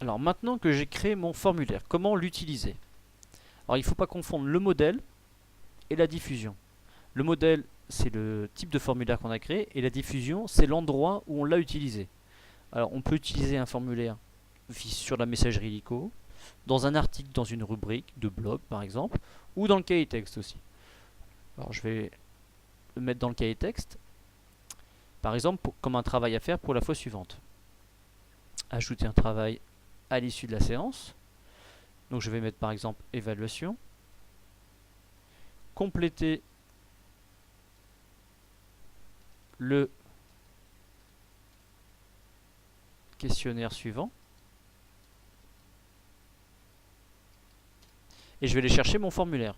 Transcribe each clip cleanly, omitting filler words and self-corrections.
Alors maintenant que j'ai créé mon formulaire, comment l'utiliser? Alors il ne faut pas confondre le modèle et la diffusion. Le modèle, c'est le type de formulaire qu'on a créé, et la diffusion, c'est l'endroit où on l'a utilisé. Alors on peut utiliser un formulaire sur la messagerie LICO, dans un article, dans une rubrique de blog par exemple, ou dans le cahier texte aussi. Alors je vais le mettre dans le cahier texte, par exemple comme un travail à faire pour la fois suivante. Ajouter un travail à l'issue de la séance. Donc je vais mettre par exemple évaluation. Compléter le questionnaire suivant. Et je vais aller chercher mon formulaire.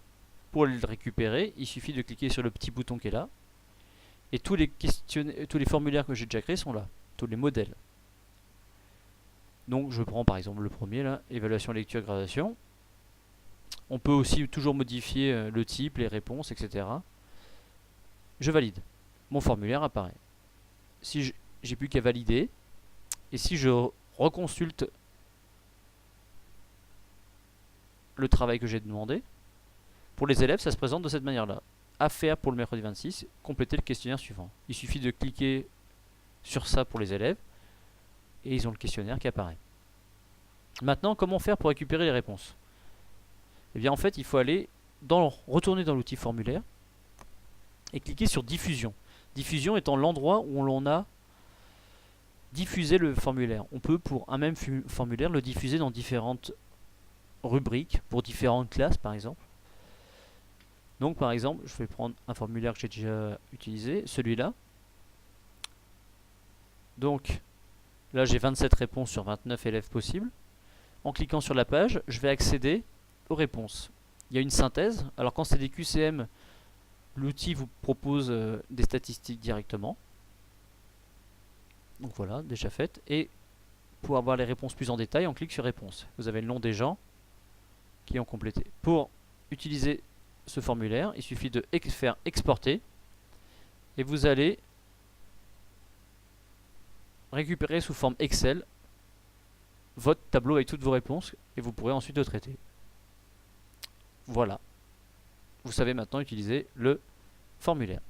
Pour le récupérer, il suffit de cliquer sur le petit bouton qui est là. Et tous les formulaires que j'ai déjà créés sont là. Tous les modèles. Donc je prends par exemple le premier là, évaluation lecture gradation. On peut aussi toujours modifier le type, les réponses, etc. Je valide. Mon formulaire apparaît. Si j'ai plus qu'à valider, et si je reconsulte le travail que j'ai demandé, pour les élèves, ça se présente de cette manière-là. À faire pour le mercredi 26, compléter le questionnaire suivant. Il suffit de cliquer sur ça pour les élèves, et ils ont le questionnaire qui apparaît. Maintenant, comment faire pour récupérer les réponses? Eh bien, en fait, il faut retourner dans l'outil formulaire et cliquer sur diffusion. Diffusion étant l'endroit où l'on a diffusé le formulaire. On peut, pour un même formulaire, le diffuser dans différentes rubriques, pour différentes classes par exemple. Donc, par exemple, je vais prendre un formulaire que j'ai déjà utilisé, celui-là. Donc, là, j'ai 27 réponses sur 29 élèves possibles. En cliquant sur la page, je vais accéder aux réponses. Il y a une synthèse. Alors, quand c'est des QCM, l'outil vous propose des statistiques directement. Donc voilà, déjà fait. Et pour avoir les réponses plus en détail, on clique sur réponses. Vous avez le nom des gens qui ont complété. Pour utiliser ce formulaire, il suffit de faire exporter et vous allez récupérer sous forme Excel votre tableau avec toutes vos réponses et vous pourrez ensuite le traiter. Voilà. Vous savez maintenant utiliser le formulaire.